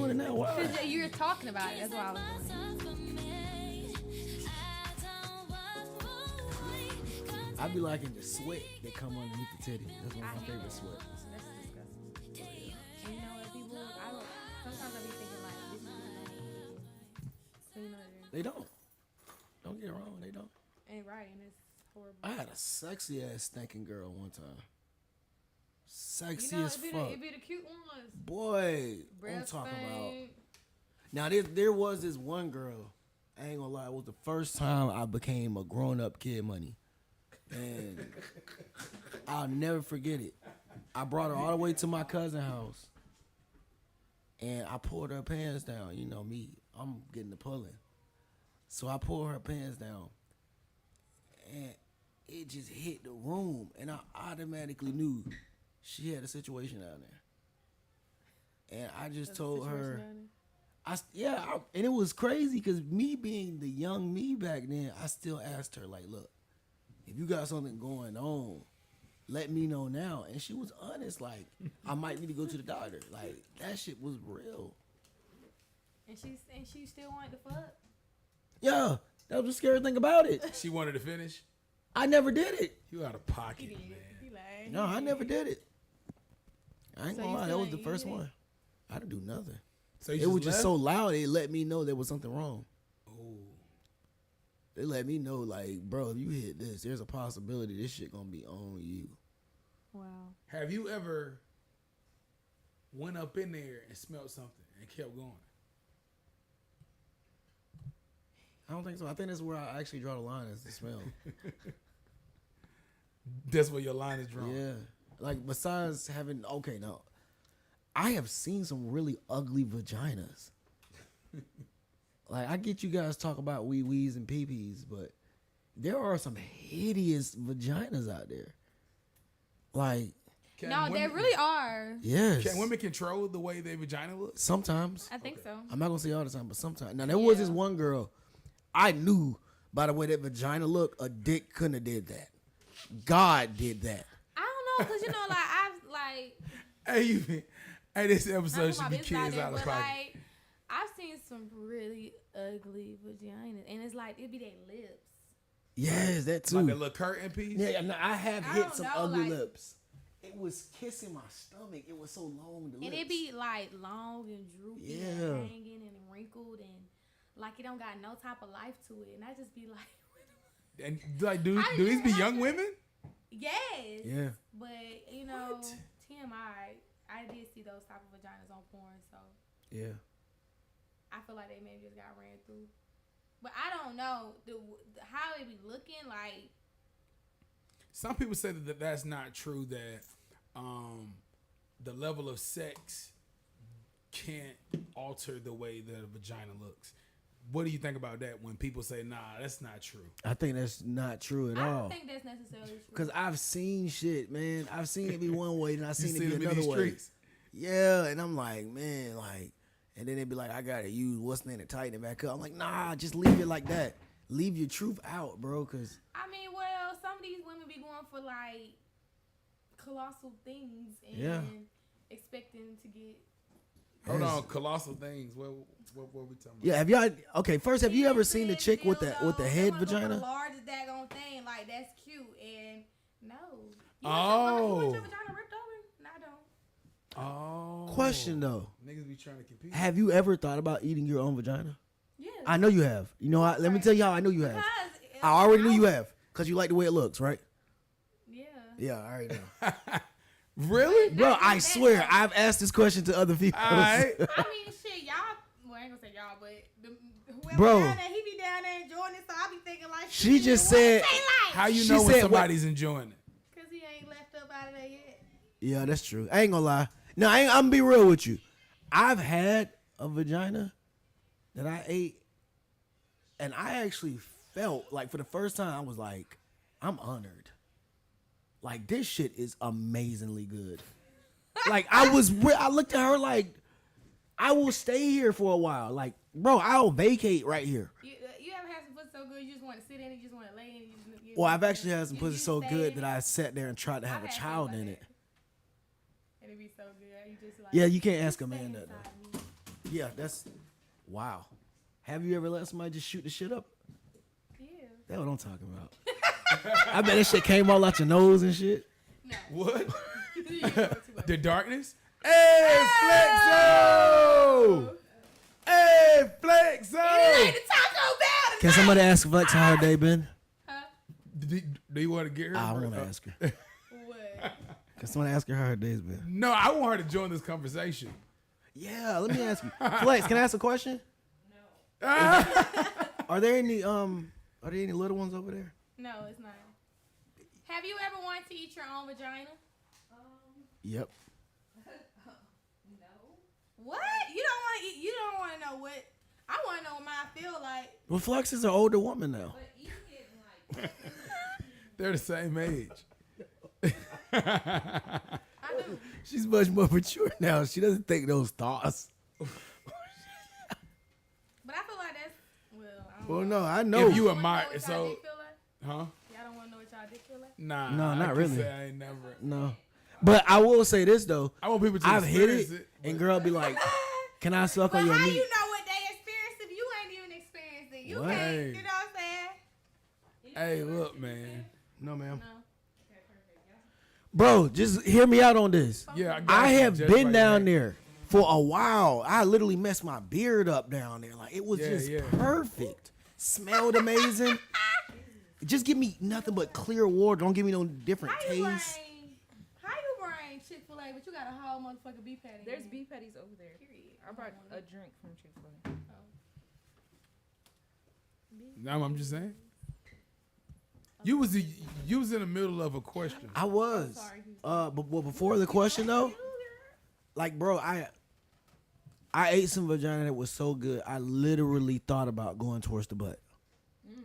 doing it now. Why? Because you're talking about it. That's why I was doing it. I be liking the sweat that come underneath the titty. That's one of my favorite sweats. That's disgusting. And you know what, people, sometimes I be thinking like, this is so you know They don't. Don't get it wrong. They don't. ain't right, and it's horrible. I had a sexy ass stinking girl one time. Sexy you know, as it fuck. be the cute ones. Boy, I'm Breast talking about. thing. Now there was this one girl. I ain't gonna lie. It was the first time I became a grown up Kid Money, and I'll never forget it. I brought her all the way to my cousin's house, and I pulled her pants down. You know me, I'm getting the pulling, so I pulled her pants down, and it just hit the room, and I automatically knew she had a situation down there, and I just told her. And it was crazy because me being the young me back then, I still asked her, like, look, if you got something going on, let me know now. And she was honest, like, I might need to go to the doctor. Like, that shit was real. And she still wanted to fuck? Yeah, that was the scary thing about it. She wanted to finish? I never did it. You out of pocket, He did. man. He like, No, I never did it. I ain't So gonna you lie, that still was the ain't first eat it? one. I didn't do nothing. So you It was just left? so loud, it let me know there was something wrong. Oh. They let me know, like, bro, if you hit this, there's a possibility this shit gonna be on you. wow. Have you ever went up in there and smelled something and kept going? I don't think so. I think that's where I actually draw the line, is the smell. That's where your line is drawn. Yeah. Like, besides having, okay, now, I have seen some really ugly vaginas. Like, I get you guys talk about wee-wees and pee-pees, but there are some hideous vaginas out there. Like, Can No, women, they really are. yes. Can women control the way their vagina looks? Sometimes. I think so. I'm not going to say all the time, but sometimes. Now, there was this Yeah. one girl, I knew by the way that vagina looked, a dick couldn't have did that. God did that. I don't know, because, you know, like, I've, like, Hey, this episode not should my be business out kids there, out of but, pocket. like, I've seen some really ugly vaginas, and it's like, it'd be their lips. Yes, that too. Like a little curtain piece? Yeah, no, I have I hit don't some know, ugly like- lips. It was kissing my stomach. It was so long. The And lips. it be, like, long and droopy Yeah. and hanging and wrinkled, and, like, it don't got no type of life to it. And I just be like, And like, do How did these you be have young to- women? yes. Yeah. But, you know, What? TMI, I did see those type of vaginas on porn, so Yeah. I feel like they maybe just got ran through. But I don't know how it be looking like. Some people say that that's not true, that the level of sex can't alter the way that a vagina looks. What do you think about that when people say, nah, that's not true? I think that's not true at I all. don't think that's necessarily true. Because I've seen shit, man. I've seen it be one way, and I've seen it seen be them in another these way. streets. Yeah, and I'm like, man, like, and then they be like, I gotta use what's name to tighten it back up. I'm like, nah, just leave it like that. Leave your truth out, bro, because I mean, well, some of these women be going for like colossal things and Yeah. expecting to get. Hold Yes. on, colossal things. What we talking about? yeah. Have y'all? Okay, first, have you ever Kids seen the and chick with the dildos, head they wanna go for vagina? The largest daggone thing, like that's cute, and no. You Oh. want your vagina ripped open? No, I don't. Oh. Question though, Niggas be trying to compete. have you ever thought about eating your own vagina? Yeah. I know you have. You know, let me tell you how I know you have. Because I already knew you have, because you like the way it looks, right? Yeah. Yeah, I already know. Really? Bro, I swear, I've asked this question to other people. All right. I mean, shit, y'all. Well, I ain't gonna say y'all, but whoever Bro. down there, he be down there enjoying it. So I be thinking like, She shit, just what it said- taste like? How you She know when said, somebody's enjoying it? Cause he ain't left up out of there yet. Yeah, that's true. I ain't gonna lie. No, I'm gonna be real with you. I've had a vagina that I ate, and I actually felt like for the first time I was like, I'm honored. Like, this shit is amazingly good. Like, I looked at her like, I will stay here for a while. Like, bro, I'll vacate right here. You ever had some pussy so good you just want to sit in it, you just want to lay in it? Well, I've actually had some you pussy so stay good in that it. I sat there and tried to have I've a had child something in like it. that. And it be so good. You just like, Yeah, you can't ask a stay man that, inside though. me. Yeah, that's wow. Have you ever let somebody just shoot the shit up? Yeah. That's what I'm talking about. I bet that shit came all out your nose and shit. No. What? You go too much. The darkness? Hey, Flexo! Hey, Flexo! It ain't the Taco Bell. Can somebody ask Flex how her day been? Huh? Do you want to get her? I want to ask her. What? Can somebody ask her how her day's been? No, I want her to join this conversation. Yeah, let me ask you. Flex, can I ask a question? No. Are there any little ones over there? No, it's not. Have you ever wanted to eat your own vagina? Yep. No. What? You don't want to eat? You don't want to know what? I want to know what mine feel like. Well, Flex is an older woman now. But eating it like. They're the same age. I do. She's much more mature now. She doesn't think those thoughts. But I feel like that's I don't Well, know. no, I know. If you Y'all wanna know admire, what y'all so, dick feel like? huh? Y'all don't want to know what y'all dick feel like? Nah. No, I not can really. say I ain't never. No. But I will say this, though. I want people to I've hit experience it, it. and girl be like, can I suck But on your how meat? you know what they experienced if you ain't even experienced it? You What? can't, Hey. you know what I'm saying? Hey, look, man. No, ma'am. No. Bro, just hear me out on this. Yeah, I you, have just been like down that. there for a while. I literally messed my beard up down there. Like, it was Yeah, just yeah. perfect. Smelled amazing. Just give me nothing but clear water. Don't give me no different How you taste. bring Chick-fil-A, but you got a whole motherfucking beef patty? There's in beef patties over there. Period. I brought a drink from Chick-fil-A. No, I'm just saying. You was in the middle of a question. I was. sorry. But before the question though, like, bro, I ate some vagina that was so good. I literally thought about going towards the butt.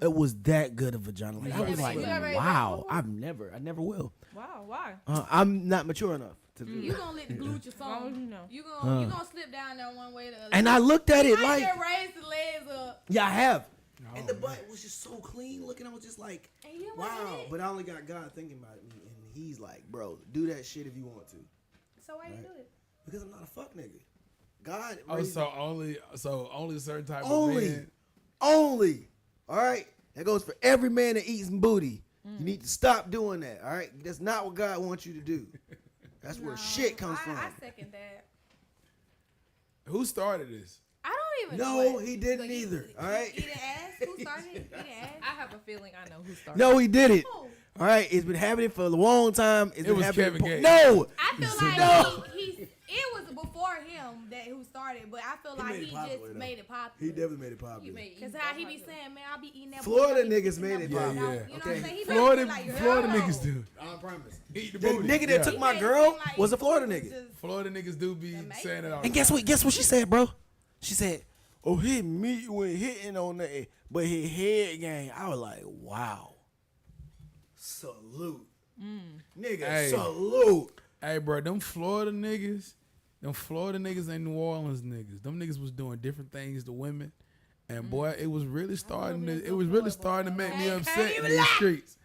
It was that good of vagina. Like, I was like, You ever ate that wow. before? I never will. Wow, why? I'm not mature enough to do You that. gonna let the glue your As long as phone. you know. You gonna slip down there one way or the other. And I looked at you it might like, just raise the legs up. yeah, I have. Oh, And the man. butt was just so clean looking. I was just like, And you wow. want it. But I only got God thinking about me, and he's like, bro, do that shit if you want to, So why you Right. do it? because I'm not a fuck nigga. God, Oh, raised so only a certain type of Only. man. Only. All right? That goes for every man that eats booty. You need to stop doing that. All right? That's not what God wants you to do. That's where shit comes from. I second that. Who started this? I don't even No, know. he didn't either, all right? He didn't ask. Who started it? He didn't ask. I have a feeling I know who started. No, he did it. Who? All right? It's been happening for a long time. It's been was happening. Kevin Gates. No. I feel like No. it was before him that who started, but I feel like made it he popular, just though. made it popular. He definitely made it popular. You made Cause how he be saying, man, I be eating that. Florida booty, I be niggas eating made that it booty popular. out. Yeah, You know what okay. I'm saying? He Florida, made it seem like, Florida yo. niggas do. I promise. Eat the The booty. nigga that Yeah. took He my made it girl seem like was a Florida he nigga. just- Florida niggas do be Amazing. saying it all. And guess what? Guess what she said, bro? She said, "Oh, his meat went hitting on that, but his head gang." I was like, "Wow, salute, nigga, Hey. salute." Hey, bro, them Florida niggas ain't New Orleans niggas. Them niggas was doing different things to women, and boy, it was really starting to make me upset in these streets.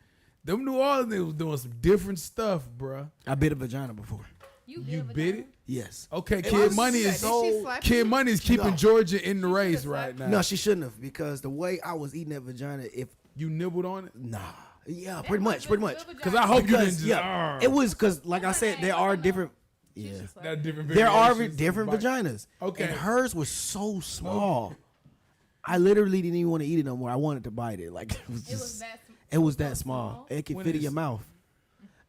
Them New Orleans niggas was doing some different stuff, bro. I bit a vagina before. You bit it? Yes. Okay, It Kid was Money is so- Kid Money is keeping No. Georgia in the race should've right slapped now. No, she shouldn't have, because the way I was eating that vagina, if You nibbled on it? nah, yeah, pretty much. Because I hope you didn't Because just. yeah, it was because, like I said, there are different. Yeah. That different. There are variations different of bite. vaginas. Okay. And hers was so small. I literally didn't even want to eat it no more. I wanted to bite it. Like, it was just, it was that small. It could When fit in it's- your mouth.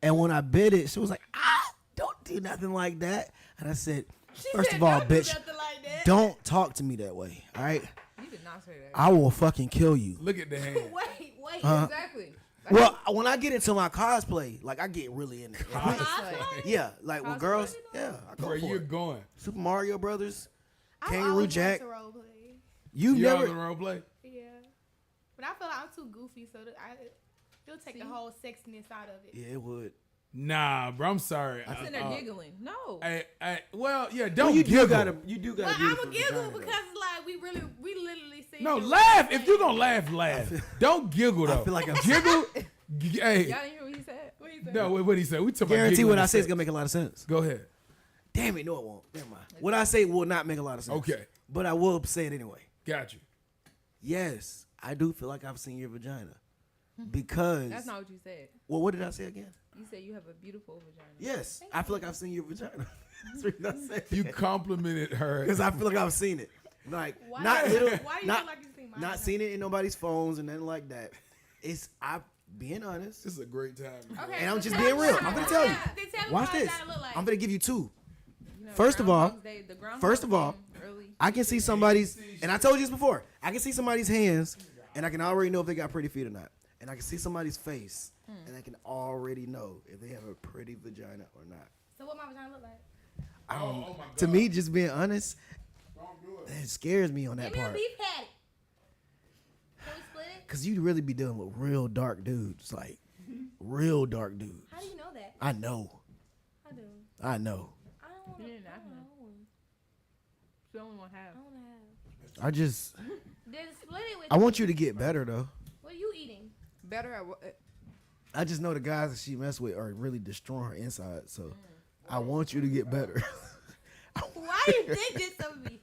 And when I bit it, she was like, "Ah, don't do nothing like that." And I said, first of all, bitch, don't talk to me that way. All right? You did not say that. I will fucking kill you. Look at the hand. Wait. Exactly. Well, when I get into my cosplay, like, I get really in it. Cosplay. Yeah, like with Cosplay? girls, yeah, I go Where for you're it. going? Super Mario Brothers. I Kangaroo always Jack. like to role play. You You on the never. role play? Yeah. But I feel like I'm too goofy, so it'll take the whole sexiness out of it. Yeah, it would. Nah, bro. I'm sorry. I'm sitting there giggling. No. Well, yeah. Well, Don't you giggle. do gotta. You do But gotta. I'm a giggle because it's like we literally see. No, laugh. If you gonna laugh, laugh. Don't giggle though. I feel like I'm giggle. Hey, Y'all didn't hear what he said? What he said? no. What he said? We talking about guarantee giggling what I say is instead. gonna make a lot of sense. Go ahead. Damn it, no, it won't. Never mind. What I say will not make a lot of sense. Okay. but I will say it anyway. Got you. Yes, I do feel like I've seen your vagina because. That's not what you said. Well, what did I say again? You said you have a beautiful vagina. Yes, I feel like I've seen your vagina. That's what I said. You complimented her. Because I feel like I've seen it. Like Why not do you- little, why do you not feel like you've seen mine? not seen it in nobody's phones and nothing like that. It's I being honest, This is a great time. Okay, and I'm so just tell being me real. what I'm gonna vagina- tell you. Then tell me Watch what this. vagina look like. I'm gonna give you two. You know, First of all- Groundhog's Day- the Groundhog First of all, came early. I can see somebody's, and I told you this before. I can see somebody's hands, and I can already know if they got pretty feet or not. And I can see somebody's face, and I can already know if they have a pretty vagina or not. So what my vagina look like? I don't, Oh my God. to me, just being honest, Don't do it. it scares me on that Give me a part. beef patty. Can we split it? Cause you really be dealing with real dark dudes, like real dark dudes. How do you know that? I know. I do. I know. I don't want You to. didn't I ask don't me. know. She only want half. I want to have. I just Then split it with. I want you to get better though. What are you eating? Better at what? I just know the guys that she mess with are really destroying her inside. So I want you to get better. Why you did this of me?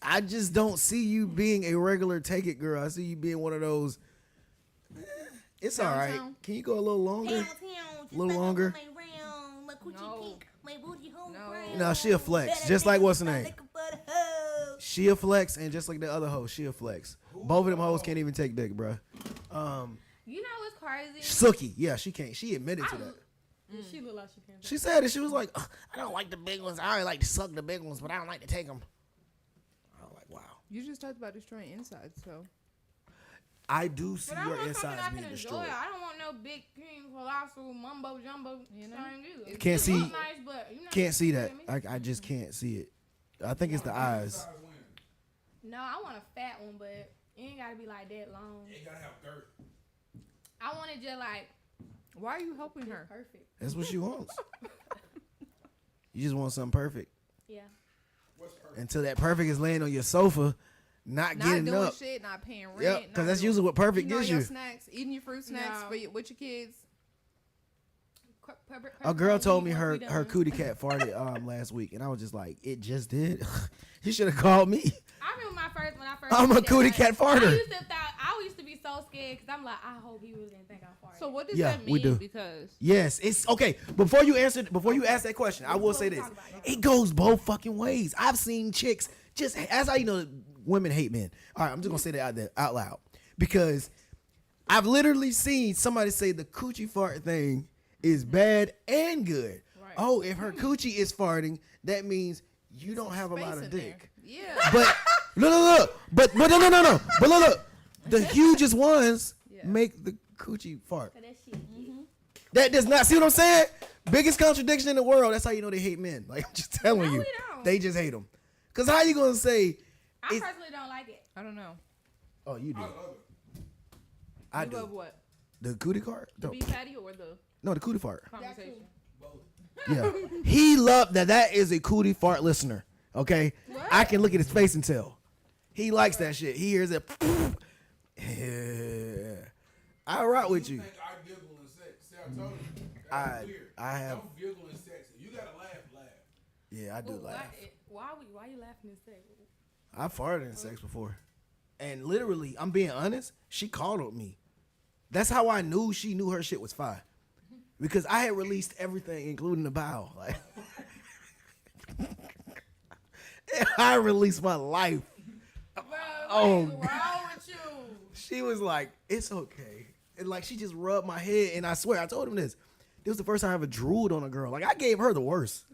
I just don't see you being a regular take it girl. I see you being one of those. It's all right. Downtown. Can you go a little longer? A Little longer? No. No. No, she'll flex. Just like what's her name? She'll flex, and just like the other hoe, she'll flex. Both of them hoes can't even take dick, bruh. You know what's crazy? Suki, yeah, she can't. She admitted to that. She look like she can't. She said it. She was like, "Ugh, I don't like the big ones. I only like to suck the big ones, but I don't like to take them. I was like, wow. You just talked about destroying insides, so. I do see But I your want something insides I can being enjoy. destroyed. I don't want no big, king, colossal, mumbo jumbo You know? thing either. Can't It see- look nice, but you know, Can't see that. you know what I just can't see it. I think it's the eyes. I mean? No, I want a fat one, but it ain't gotta be like that long. You gotta have dirt. I want it just like Why are you helping her? perfect. That's what she wants. You just want something perfect. Yeah. What's perfect? Until that perfect is laying on your sofa, not Not getting doing up. shit, not paying rent. Yep, not because that's doing- usually what perfect eating all gives your you. snacks, eating your fruit snacks No. for your, with your kids. A girl told me her cootie cat farted like week, and I was just like, it just did. You should have called me. I remember when I first. I'm a did that, cootie like, cat farter. I used to be so scared because I'm like, I hope he really didn't think I farted. So what does Yeah, that mean? we do. Because Yes, it's okay. Before you ask that question, I will say this: it goes both fucking ways. I've seen chicks just as I women hate men. All right, I'm just gonna say that out loud because I've literally seen somebody say the coochie fart thing is bad and good. Right. Oh, if her coochie is farting, that means you don't have a lot space of in dick. there. Yeah. But look. But no. But look. The hugest ones Yeah. make the coochie fart. So that shit. That does not, see what I'm saying? Biggest contradiction in the world. That's how you know they hate men. Like, I'm just telling No, you. we don't. They just hate them. Because how you going to say, I It's- personally don't like it. I don't know. oh, you do. I love it. I You do. love what? The cootie cart? The No, beef patty or the no, the cootie fart. conversation? Yeah. He loved that is a cootie fart listener. Okay? I can look at his face and tell. He likes that shit. He hears it. Yeah. I rock with you. think I giggle in sex. See, I told you. I- That's weird. I have- Don't giggle in sex. You gotta laugh. Yeah, I do laugh. Why you laughing in sex? I farted in sex before. And literally, I'm being honest, she coddled me. That's how I knew she knew her shit was fine. Because I had released everything, including the bowel. Like, and I released my life. Oh, What's wrong with you? she was like, it's okay. And like, she just rubbed my head. And I swear, I told him this. This was the first time I ever drooled on a girl. Like, I gave her the worst.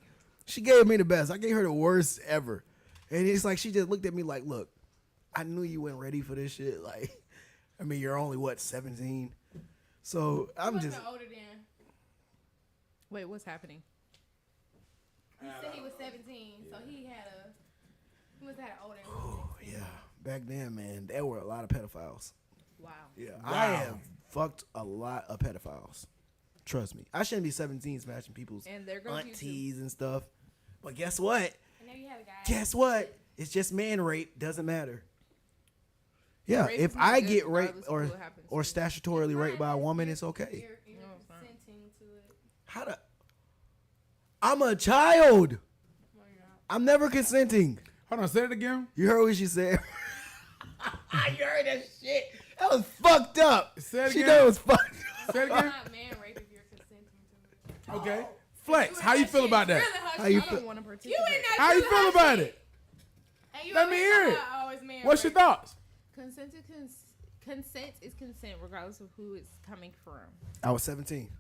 She gave me the best. I gave her the worst ever. And it's like, she just looked at me like, look, I knew you weren't ready for this shit. Like, I mean, you're only, what, 17? So I'm He just, wasn't older than. Wait, what's happening? He said he was 17, so he must have had an older. oh, yeah. Back then, man, there were a lot of pedophiles. Wow. Yeah, I have fucked a lot of pedophiles. Trust me. I shouldn't be 17 smashing people's And there goes you aunties and stuff. But guess what? And then you had a guy. Guess what? It's just man rape. Doesn't matter. Yeah, Rape if is not I good get regardless raped of or what happens or to you. statutorily raped by a woman, it's okay. You're No, it's not. consenting to it. How to? I'm a child. Oh my God. I'm never consenting. Hold on, say it again. You heard what she said? You heard that shit? That was fucked up. Say it She again. know it was fucked up. Say it It's again. not man rape if you're consenting to it. Okay. Flex, how you feel about that? Really hush How you up. feel? want to participate. You in that How you too, feel hush about it. it? And you Let always me hear talk it. about, oh, it's man What's your rape. thoughts? Consent is consent, regardless of who it's coming from. I was 17.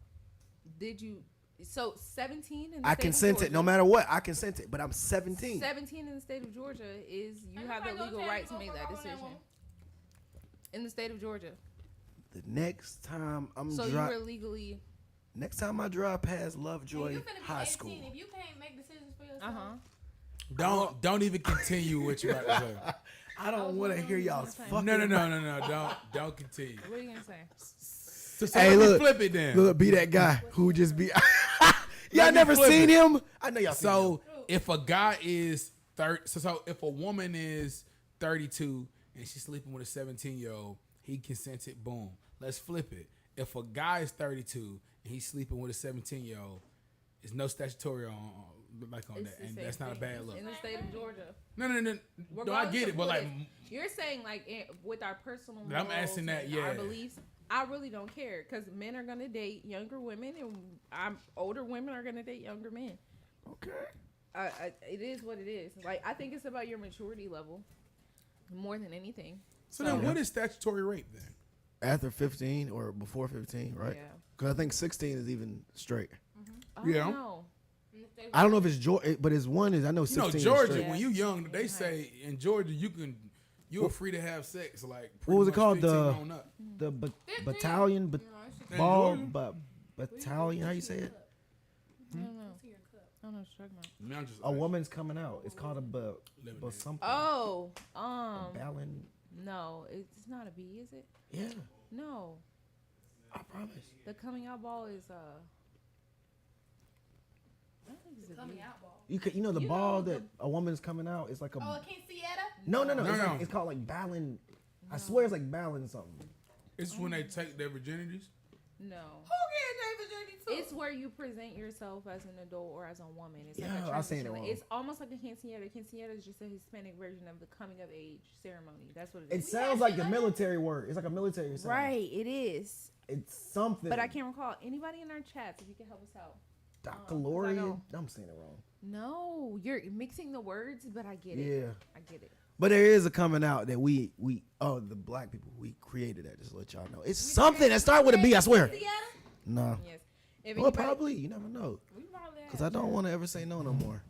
Did you? So 17 in the I state of consented. Georgia, No matter what, I consented. But I'm 17. 17 in the state of Georgia is you Ain't have the nobody gonna legal tell right you to go make fuck that off on that decision. woman. In the state of Georgia, The next time I'm so you were legally. next time I drive past Lovejoy You finna be High 18. School. If you can't make decisions for yourself, Don't even continue what you about to say. I don't want to hear y'all's fucking. No. Don't continue. What are you gonna say? So Hey, let me look, flip it then. Look, be that guy who just be. Y'all Let me never flip seen it. him? I know y'all. Seen him. So if a guy is 30, so if a woman is 32 and she's sleeping with a 17-year-old, he consented. Boom. Let's flip it. If a guy is 32 and he's sleeping with a 17-year-old, there's no statutory on It's that, the and same that's not a thing. bad look. In the state of Georgia. No, I Regardless get of it, but what like, you're saying, like with our personal But I'm morals asking that, and our yeah. beliefs, I really don't care because men are gonna date younger women, and older women are gonna date younger men. Okay. It is what it is. Like I think it's about your maturity level more than anything. so then what is statutory rape then? After 15 or before 15, right? Yeah. Because I think 16 is even straight. Oh, Yeah. no. I don't know if it's Georgia, but it's one is I know You 16. know, is Georgia, straight. when you young, they say in Georgia you're free to have sex. Like What was it pretty much called? 15 The on up. the battalion, In ball, Georgia? battalion. How you say it? I don't know. I don't know what you're talking about. I mean, I'm just A woman's coming out. It's called a something. Oh, Ballon. no, it's not a B, is it? Yeah, No, I promise. the coming out ball is I don't think it's a coming B. out ball. You know the You ball know that a woman's coming out. It's like a Oh, a quinceañera? no. No, It's, no. like, it's called like Ballon. I swear it's like Ballon something. It's when they take their virginities. No. Who getting their virginity too? It's where you present yourself as an adult or as a woman. It's like Yeah, a I was saying it transition. wrong. It's almost like a quinceañera. Quinceañera is just a Hispanic version of the coming of age ceremony. That's what it It is. sounds like a military word. It's like a military sound. Right, it is. It's something. But I can't recall. Anybody in our chats, if you can help us out. Baccalaureate. know. I'm saying it wrong. No, you're mixing the words, but I get it. Yeah. I get it. But there is a coming out that the black people, we created that. Just to let y'all know. It's something that started with a B, I swear. No. Yes. If Well, anybody- probably. You never know. we probably Because I don't want to ever say no more.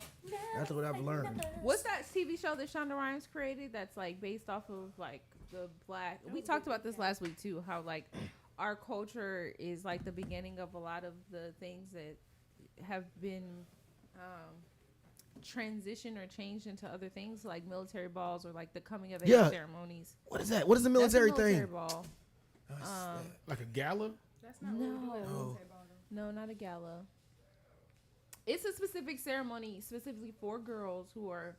That's what I've learned. What's that TV show that Shonda Rhimes created that's like based off of like the black? We talked about this last week too. How like our culture is like the beginning of a lot of the things that have been transitioned or changed into other things like military balls or like the coming of age Yeah. ceremonies. What is that? What is the That's a military military thing? ball. Like a gala? That's not what we do at No. military ball, though. No, not a gala. It's a specific ceremony specifically for girls who are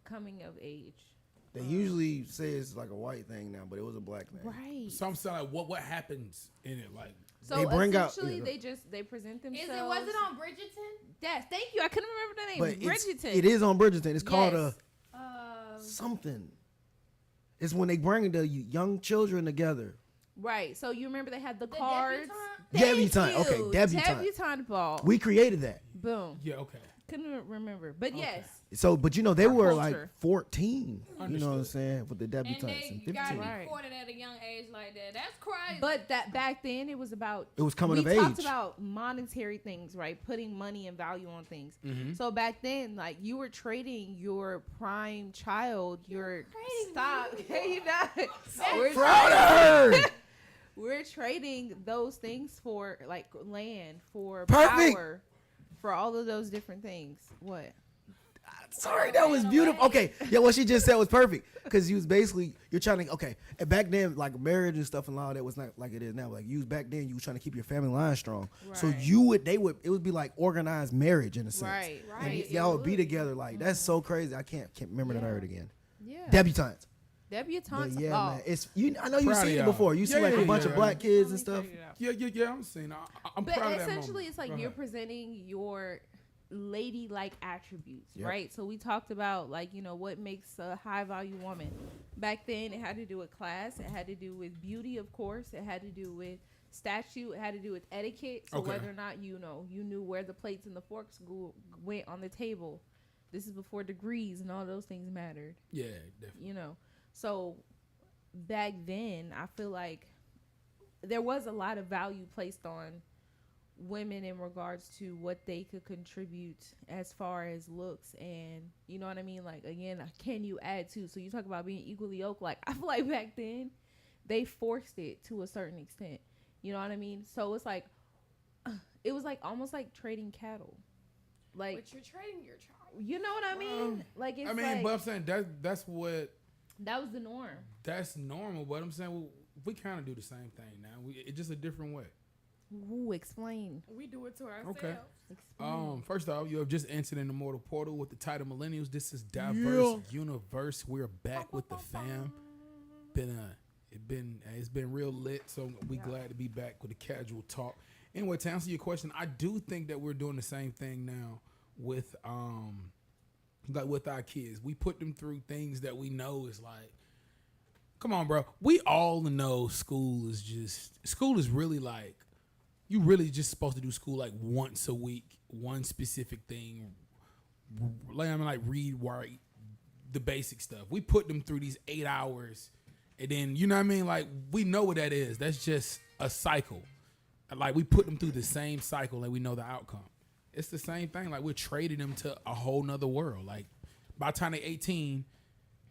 coming of age. They usually say it's like a white thing now, but it was a black thing. Right. So I'm saying like what happens in it? Like So They bring out- essentially, yeah. they present themselves. Was it on Bridgerton? Yes, thank you. I couldn't remember the name. But Bridgerton. it is on Bridgerton. It's called Yes. something. It's when they bring the young children together. Right. So you remember they had the cards. debutante? Thank Debutante. you. Okay, debutante. Debutante ball. We created that. Boom. yeah, okay. Couldn't remember, but yes. So, but you know, they Our were culture. like 14. You know what I'm Understood. saying? With the And debutantes and they got 15. to be Right. courted at a young age like that. That's crazy. But that back then it was about It was coming we of talked age. about monetary things, right? Putting money and value on things. Mm-hmm. So back then, like you were trading your prime child, your stock. Hey, you not. We're Proud of her. We're trading those things for like land, for Perfect. power, for all of those different things. What? Sorry, that was beautiful. Okay, yeah, what she just said was perfect because you was basically you're trying to and back then like marriage and stuff and all that was not like it is now. Like you was back then, you was trying to keep your family line strong. So Right. it would be like organized marriage in a sense. Right, And right. y'all would be together like that's so crazy. I can't remember that word again. Yeah. Debutantes. Debutantes. But yeah, oh. man, it's you. I know you've Proud of seen it y'all. before. You see like a bunch of yeah. black kids and stuff. Yeah, I'm seeing. I'm But proud of that essentially, moment. it's like Go you're ahead. presenting your ladylike attributes, Yep. right? So we talked about like, you know, what makes a high value woman. Back then, it had to do with class. It had to do with beauty, of course. It had to do with statue. It had to do with etiquette. So Okay. whether or not, you knew where the plates and the forks went on the table. This is before degrees and all those things mattered, Yeah, definitely. you know. So back then, I feel like there was a lot of value placed on women in regards to what they could contribute as far as looks, and you know what I mean, like, again, can you add to? So you talk about being equally yoked. Like, I feel like back then they forced it to a certain extent, you know what I mean? So it's like it was like almost like trading cattle, like, But you're trading your child. you know what I mean? Like, it's I mean, like, but I'm saying that's what that was the norm. that's normal. But I'm saying we kind of do the same thing now. It's just a different way. Ooh, explain. We do it to ourselves. Okay. Explain. First off, you have just entered in the Mortal Portal with the title Millennials. This is Diverse Universe. We're back with the fam. It's been real lit, so we glad to be back with a casual talk. Anyway, to answer your question, I do think that we're doing the same thing now with like with our kids. We put them through things that we know is like, come on, bro. We all know school is really like, you really just supposed to do school like once a week, one specific thing. Like read, write, the basic stuff. We put them through these 8 hours, and then, you know what I mean? Like, we know what that is. That's just a cycle. Like, we put them through the same cycle and we know the outcome. It's the same thing. Like, we're trading them to a whole nother world. Like, by the time they're 18,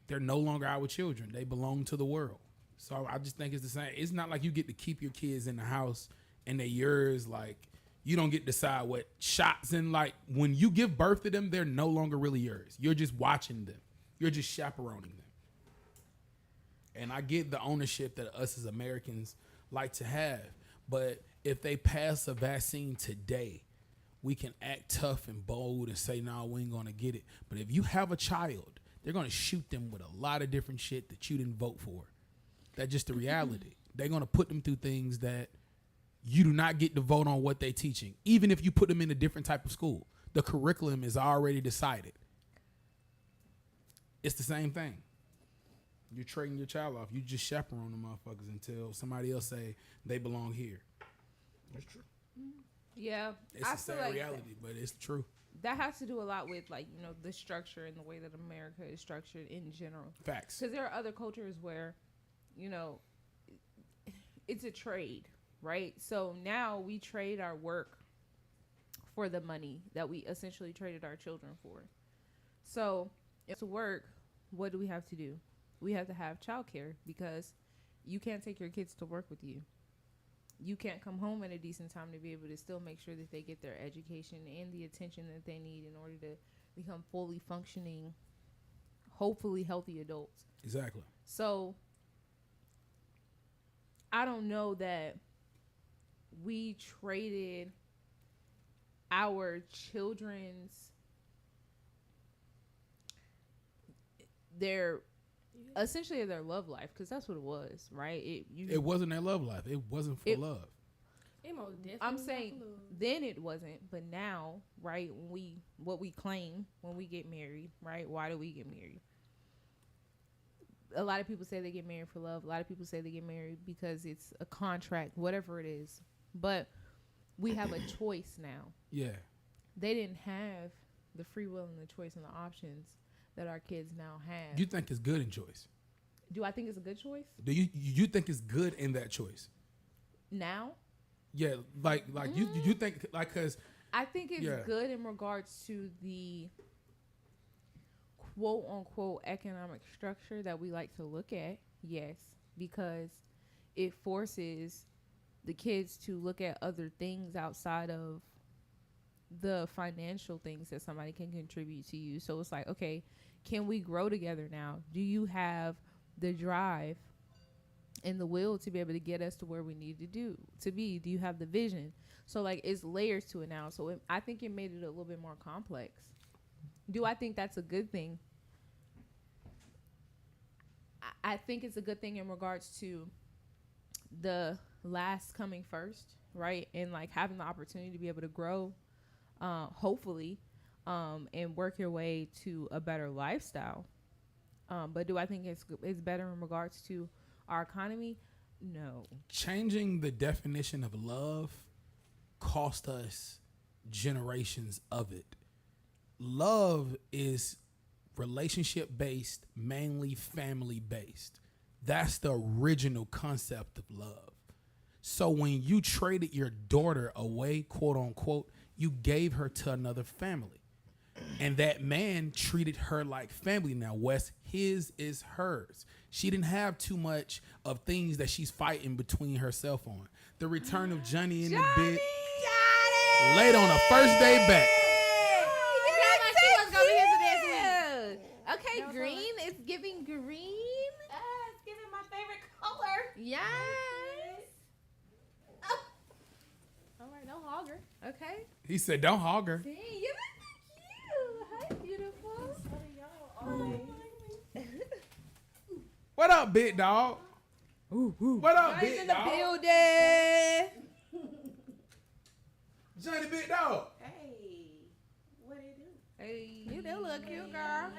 they're no longer our children. They belong to the world. So I just think it's the same. It's not like you get to keep your kids in the house and they're yours. Like, you don't get to decide what shots, and like, when you give birth to them, they're no longer really yours. You're just watching them. You're just chaperoning them. And I get the ownership that us as Americans like to have. But if they pass a vaccine today, we can act tough and bold and say, no, we ain't going to get it. But if you have a child, they're going to shoot them with a lot of different shit that you didn't vote for. That's just the reality. They're going to put them through things that you do not get to vote on what they're teaching. Even if you put them in a different type of school, the curriculum is already decided. It's the same thing. You're trading your child off. You just chaperone the motherfuckers until somebody else say they belong here. That's true. Yeah, It's I a feel sad like reality, but it's true. that has to do a lot with, like, you know, the structure and the way that America is structured in general. Facts. Because there are other cultures where, you know, it's a trade, right? So now we trade our work for the money that we essentially traded our children for. So if to work, what do we have to do? We have to have childcare, because you can't take your kids to work with you. You can't come home at a decent time to be able to still make sure that they get their education and the attention that they need in order to become fully functioning, hopefully healthy adults. Exactly. So I don't know that we traded our children's essentially their love life, because that's what it was, right? It wasn't their love life. It wasn't for love. It most definitely I'm was saying love. then it wasn't, but now, right, what we claim when we get married, right? Why do we get married? A lot of people say they get married for love. A lot of people say they get married because it's a contract, whatever it is. But we have a choice now. Yeah. They didn't have the free will and the choice and the options that our kids now have. You think it's good in choice? Do I think it's a good choice? Do you think it's good in that choice? Now? Yeah, like you think, like, cause I think it's good in regards to the quote unquote economic structure that we like to look at. Yes, because it forces the kids to look at other things outside of the financial things that somebody can contribute to you. So it's like, okay, can we grow together now? Do you have the drive and the will to be able to get us to where we need to be? Do you have the vision? So, like, it's layers to it now. So I think it made it a little bit more complex. Do I think that's a good thing? I think it's a good thing in regards to the last coming first, right? And like having the opportunity to be able to grow, hopefully. and work your way to a better lifestyle. But do I think it's better in regards to our economy? No. Changing the definition of love cost us generations of it. Love is relationship based, mainly family based. That's the original concept of love. So when you traded your daughter away, quote unquote, you gave her to another family. And that man treated her like family. Now, Wes, his is hers. She didn't have too much of things that she's fighting between herself on. The return of Johnny in the bed. Late on the first day back. Okay, green. It's giving green. It's giving my favorite color. Yes. All right, no hogger. Okay. He said, don't hog her. Dang, you look so cute. Hi, beautiful. So do y'all always. What up, big dog? What up, Johnny's big in the dog? building. Johnny, big dog. Hey, what it do? Hey, You do look cute, girl.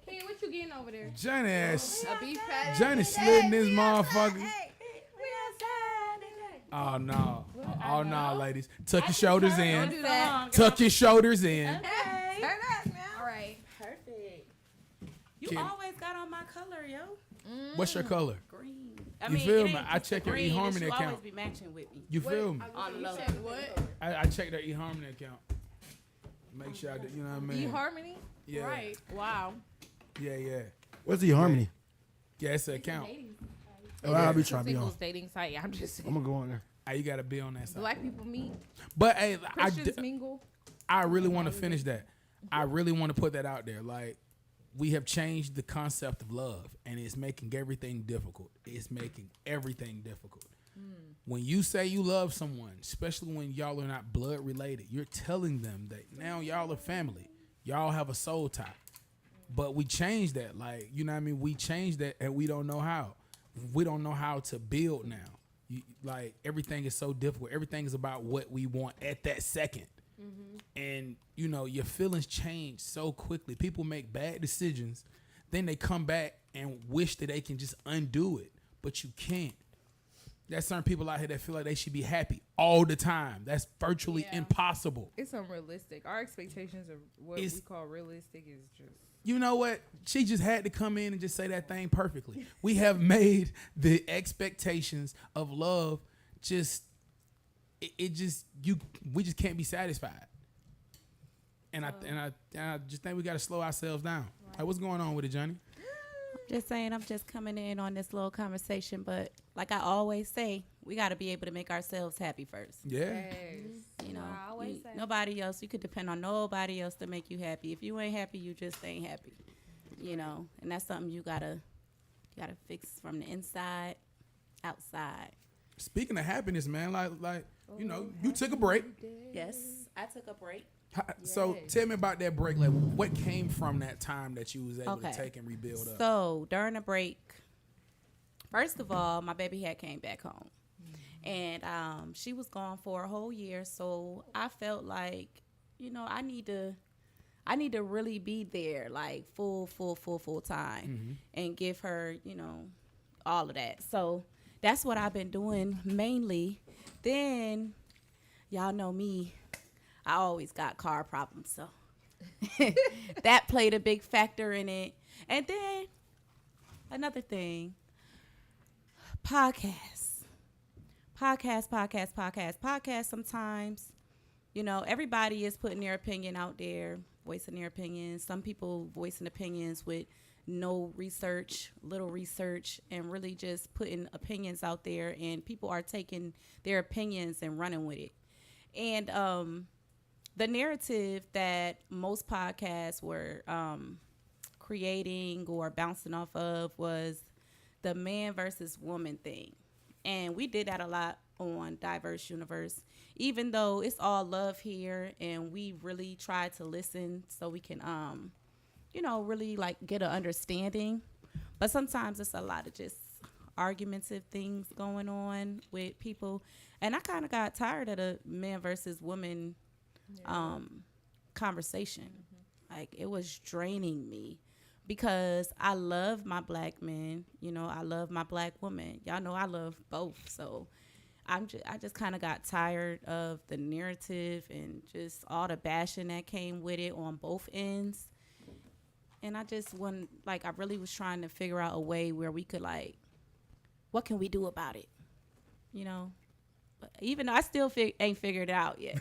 Hey, what you getting over there? Johnny ass. a beef patty. Johnny slid in this motherfucker. We outside today. Oh no. Oh no, ladies. Tuck your shoulders Don't in. do that. Tuck your shoulders in. Okay. Turn up now. All right. Perfect. You Kid. always got on my color, yo. What's your color? Green. You feel it me? ain't I just check your green, it eHarmony should account. always be matching with me. You feel me? On the low. What? I check their eHarmony account. Make sure I do, you know what I mean? eHarmony? Yeah. Right. Wow. Yeah. What's the harmony? Yeah, it's an account. Oh, I'll be trying to be Singles on. dating site. I'm just saying. I'm gonna go on there. Hey, you gotta be on that side. Black people meet. But hey, Christians mingle. I really want to finish that. I really want to put that out there. Like, we have changed the concept of love, and it's making everything difficult. It's making everything difficult. When you say you love someone, especially when y'all are not blood related, you're telling them that now y'all are family. Y'all have a soul tie. But we changed that. Like, you know what I mean? We changed that, and we don't know how. We don't know how to build now. Like, everything is so difficult. Everything is about what we want at that second. And, you know, your feelings change so quickly. People make bad decisions. Then they come back and wish that they can just undo it. But you can't. There's certain people out here that feel like they should be happy all the time. That's virtually impossible. It's unrealistic. Our expectations of what we call realistic is just. You know what? She just had to come in and just say that thing perfectly. We have made the expectations of love we just can't be satisfied. And I just think we got to slow ourselves down. Right. Like, what's going on with it, Johnny? Just saying, I'm just coming in on this little conversation, but like I always say, we got to be able to make ourselves happy first. Yeah. You know, I always say. nobody else, you could depend on nobody else to make you happy. If you ain't happy, you just ain't happy. You know, and that's something you gotta fix from the inside, outside. Speaking of happiness, man, like you know, you took a break. Yes, I took a break. So tell me about that break. Like, what came from that time that you was able to take and rebuild up? So during the break, first of all, my baby had came back home, and she was gone for a whole year. So I felt like, you know, I need to really be there, like full time, and give her, you know, all of that. So that's what I've been doing mainly. Then, y'all know me. I always got car problems, so that played a big factor in it. And then another thing, podcasts. Sometimes, you know, everybody is putting their opinion out there, voicing their opinions. Some people voicing opinions with no research, little research, and really just putting opinions out there, and people are taking their opinions and running with it. And the narrative that most podcasts were creating or bouncing off of was the man versus woman thing. And we did that a lot on Diverse Universe, even though it's all love here, and we really try to listen so we can, you know, really like get an understanding. But sometimes it's a lot of just argumentative things going on with people. And I kind of got tired of the man versus woman conversation. Like, it was draining me because I love my black men. You know, I love my black woman. Y'all know I love both. So I just kind of got tired of the narrative and just all the bashing that came with it on both ends. And I really was trying to figure out a way where we could, like, what can we do about it? You know? But even though I still ain't figured it out yet.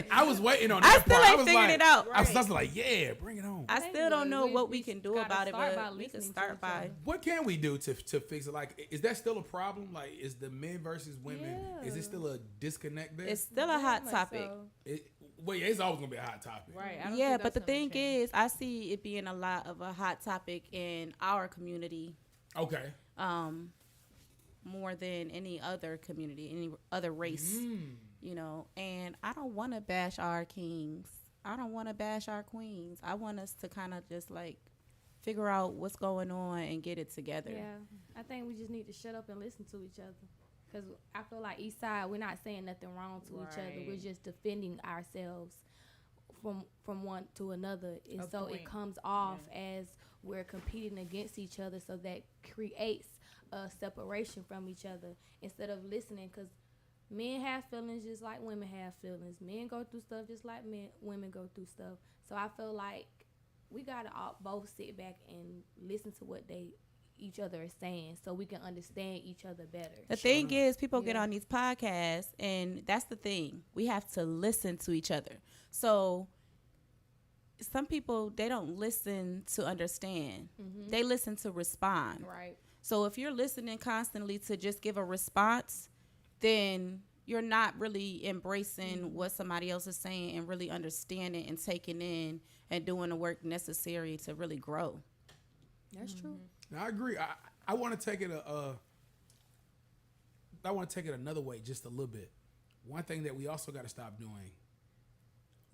I was waiting on that I still part. ain't figured it out. I was like, yeah, bring it on. I still don't know what we can do about it, but we can start by. What can we do to fix it? Like, is that still a problem? Like, is the men versus women, is it still a disconnect there? It's still a hot topic. Well, yeah, it's always going to be a hot topic. Right. Yeah, but the thing is, I see it being a lot of a hot topic in our community. Okay. More than any other community, any other race, you know. And I don't want to bash our kings. I don't want to bash our queens. I want us to kind of just, like, figure out what's going on and get it together. Yeah, I think we just need to shut up and listen to each other. Because I feel like each side, we're not saying nothing wrong to each other. We're just defending ourselves from one to another. And so it comes off as we're competing against each other. So that creates a separation from each other instead of listening. Because men have feelings just like women have feelings. Men go through stuff just like women go through stuff. So I feel like we got to both sit back and listen to what each other is saying so we can understand each other better. The thing is, people get on these podcasts, and that's the thing. We have to listen to each other. So some people, they don't listen to understand. They listen to respond. Right. So if you're listening constantly to just give a response, then you're not really embracing what somebody else is saying and really understanding and taking in and doing the work necessary to really grow. That's true. Now, I agree. I want to take it I want to take it another way, just a little bit. One thing that we also got to stop doing,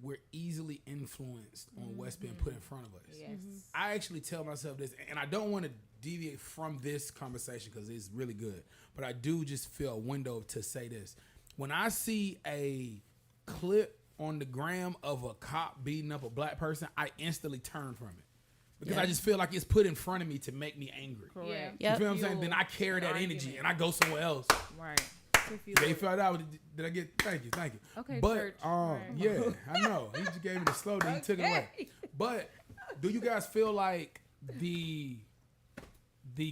we're easily influenced on what's been put in front of us. Yes. I actually tell myself this, and I don't want to deviate from this conversation because it's really good, but I do just feel a window to say this. When I see a clip on the gram of a cop beating up a black person, I instantly turn from it. Because I just feel like it's put in front of me to make me angry. Correct. You feel what I'm saying? Then I carry that energy and I go somewhere else. Right. They felt out. Did I get? Thank you. Okay, but church. yeah, I know. He just gave me the slow. Then he took it away. But do you guys feel like the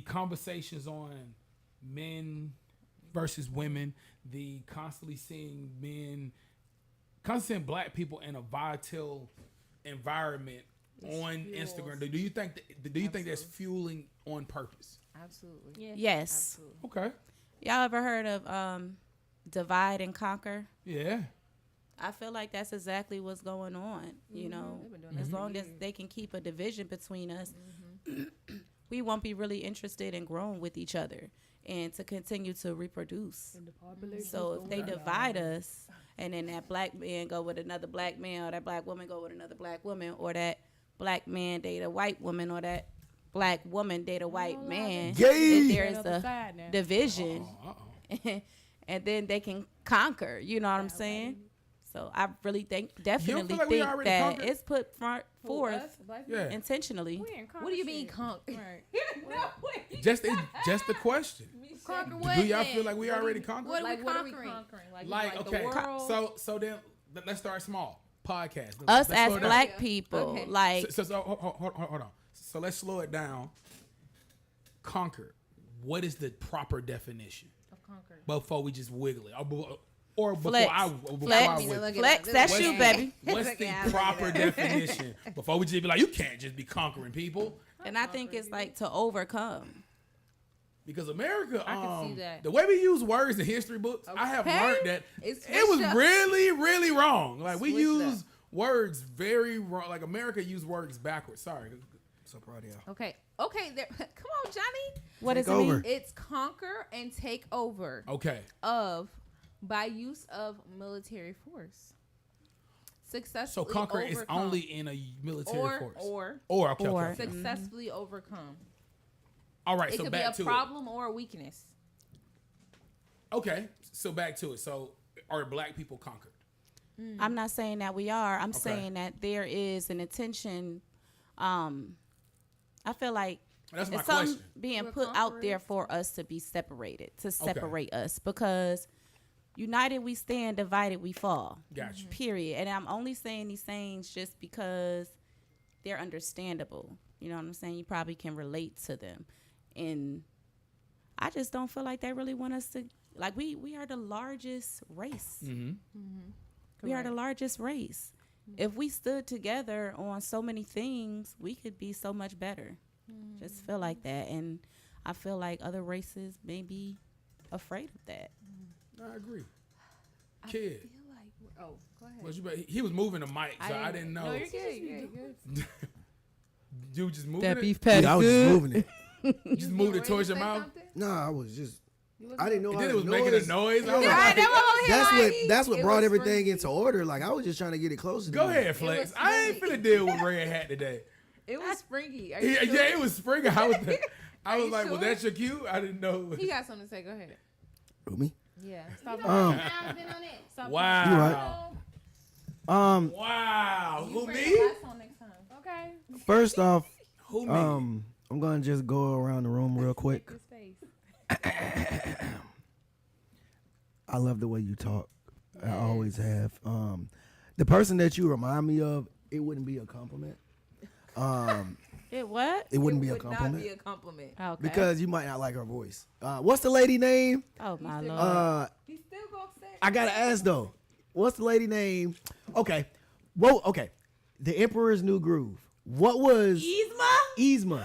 conversations on men versus women, the constantly seeing black people in a volatile environment on Instagram, do you think that's fueling on purpose? Absolutely. Yes. Absolutely. Okay. Y'all ever heard of divide and conquer? Yeah. I feel like that's exactly what's going on. You know, as long as they can keep a division between us, we won't be really interested in growing with each other and to continue to reproduce. So if they divide us, and then that black man go with another black man, or that black woman go with another black woman, or that black man date a white woman, or that black woman date a white man, if there's a division, and then they can conquer. You know what I'm saying? So I really definitely think that conquered? It's put forth intentionally. What do you mean conquer? Right. Just the question. Conquer what? Do y'all feel like we already conquered? What are we What are we conquering? conquering? Like okay, the world? so then let's start small. Podcast. Us Let's as slow it down. black people, Okay. like So hold on. So let's slow it down. Conquer. What is the proper definition? Of conquer. Before we just wiggle it, or before Flex. I wiggle. flex. That's you, baby. What's the proper definition before we just be like, you can't just be conquering people? And I think it's like to overcome. Because America, I can see that. the way we use words in history books, I have Okay. learned that It's it was switched up. really, really wrong. Like we Switched use up. words very wrong. Like America used words backwards. Sorry. So proud of y'all. Okay. There, come on, Johnny. What does it over. mean? It's conquer and take over Okay. by use of military force. Successfully So conquer is overcome. only in a military force. Or Okay. Or. Okay. successfully overcome. All right. It So could be back a to problem or a weakness. it. Okay. So back to it. So are black people conquered? I'm not saying that we are. I'm saying that there is an intention. I feel like That's my it's something question. being put out there for us to be separated, to separate us, because united we stand, divided we fall. Gotcha. Period. And I'm only saying these things just because they're understandable. You know what I'm saying? You probably can relate to them. And I just don't feel like they really want us to, like, we are the largest race. We are the largest race. If we stood together on so many things, we could be so much better. Just feel like that. And I feel like other races may be afraid of that. I agree. Kid. I feel like go ahead. What you bet- he was moving the mic, so I didn't know. No, you're good. You're good. You just moving That it? beef patty Yeah, I was just moving it. You just moved it towards your mouth? Nah, I was just. I didn't know And how then it to was making a noise. I was like, That's what brought everything into order. Like I was just trying to get it closer. go to me. ahead, Flex. I ain't finna deal with Red Hat today. It was springy. Are Yeah, you sure? it was spring. I was you like, well, sure? that's your cue? I didn't know. He got something to say. Go ahead. Who, me? Yeah. Stop. Stop. Wow. You right. Wow. Who, Bring me? the last one next time. Okay. First off, Who, me? I'm gonna just go around the room real quick. His face. I love the way you talk. I always have. The person that you remind me of, it wouldn't be a compliment. It what? It wouldn't be a Would not compliment be a compliment. Okay. because you might not like her voice. What's the lady name? Oh, my Lord. He's still gonna say. I gotta ask though. What's the lady name? Okay. Whoa. Okay. The Emperor's New Groove. What was Yzma?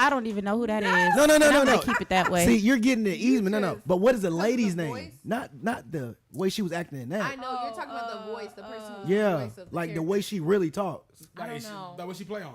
I don't even know who that is. No. And I'm gonna keep it that way. See, you're getting the Yzma. No. just- But what is the Because of lady's the name? voice? Not the way she was acting in that. I know you're talking about the voice, the person who's Yeah, the voice of the like the character. way she really talks. I don't Like, know. Like what she play on?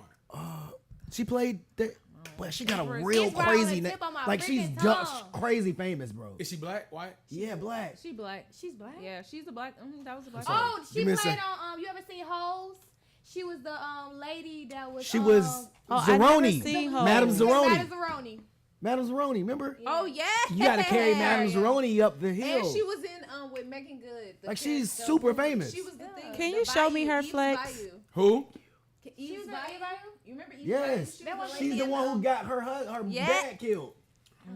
She played that, but she got a Empress. real It's right on the crazy name. tip of my Like she's freaking Dutch, tongue. crazy famous, bro. Is she black? White? Yeah, black. She black. She's black. Yeah, she's a black. That was a black. Oh, Give she me a played sec. on. You ever seen Hoes? She was the lady that was. She was Oh, I never Zeroni, seen her. Madam Zeroni. Madam Zeroni. Madam Zeroni, remember? Oh yeah. You got to carry Madam Yeah. Zeroni up the hill. And she was in with Megan Good. Like, she's super famous. She was the thing. Can the you show me Bayou, her Eve's flex? Bayou. Who? Eve's was in Bayou? Eve's Bayou? You remember Eve's Yes, Bayou? Was she's the one who got her Yeah. dad killed.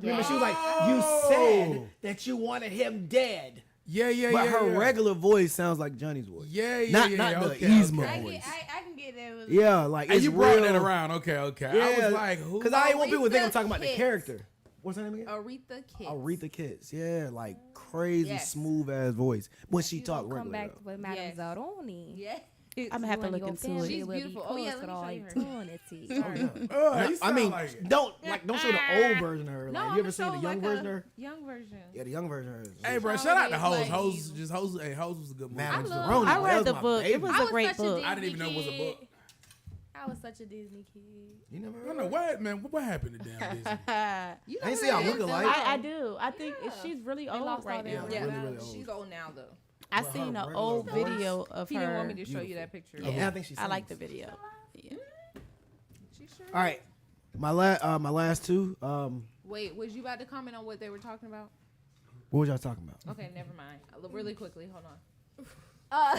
Remember, she was like, Oh. "You said that you wanted him dead," Yeah, but her yeah. regular voice sounds like Johnny's voice. Yeah, not yeah. the okay, Yzma okay. voice. I can get that. Yeah, like And it's you brought real. that around. Okay. I Yeah, was like, who? Because I want people to think I'm Aretha talking about the Kids. character. What's her name again? Aretha Kids. Aretha Kids. Yeah, like crazy Yes. smooth ass voice when she You talk gonna come regular. back with Madam Yes. Zeroni. Yeah. I'm gonna have to look into it. She's beautiful. Oh, yeah, let me show you her. Eternity. You I sound mean, like it. don't show the old version of her. No, Like, I'm you ever seen the young like version of her? Young version. Yeah, the young version of her. Hey, bro, How shout out it to is Hoes. like Hoes, you. just Hoes. Hey, Hoes was a good movie. Madam love- Zeroni. I that read was the my book. It favorite. was I a was great such a book. I didn't even know it was a Disney book. kid. I was such a Disney kid. You never I heard don't know of it? what, man. What happened to damn Disney? You I ain't who say I that look is, alike. though? I do. I think she's really old lost right all now. their Yeah, Yeah, really, really old. she's old now though. I But seen her an regular old voice- video of He didn't want her. me to show you that picture. Yeah, I think she I like the sings. video. Yeah. She sure. All right, my last two. Wait, was you about to comment on what they were talking about? What was y'all talking about? Okay, never mind. Really quickly, hold on.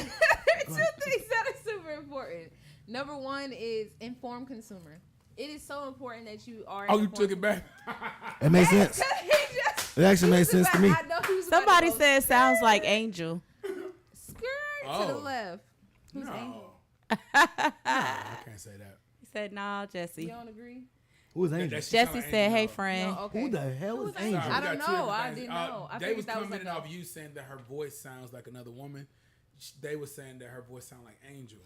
Two things that are super important. Number one is informed consumer. It is so important that you are. Oh, you took it back. It makes sense. It actually made sense to me. Somebody said sounds like Angel. skirt to the Oh. left. No. Who's Angel? I can't say that. He said, "Nah, Jesse." You don't agree? Who's That Angel? shit Jesse sound like said, "Hey, Angel. friend." No, okay. Who the hell is Who's Angel? Sorry, I we don't got two know. different I things. didn't know. I They figured was that was commenting like a- off you saying that her voice sounds like another woman. They were saying that her voice sounds like Angel.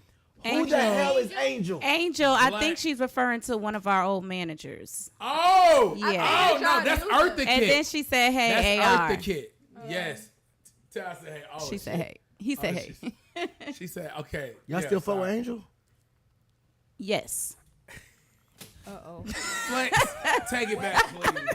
Who the hell is Angel? Angel, I Black. think she's referring to one of our old managers. Oh, Yeah. Oh no, that's Eartha Kitt. And then she said, "Hey, That's AR." Eartha Kitt. Yes. Tell I said, hey. Oh, She said, shit. "Hey." He said, Oh, "Hey." She said, okay. Y'all yeah, still fuck with sorry. Angel? Yes. Flex, take it back, please.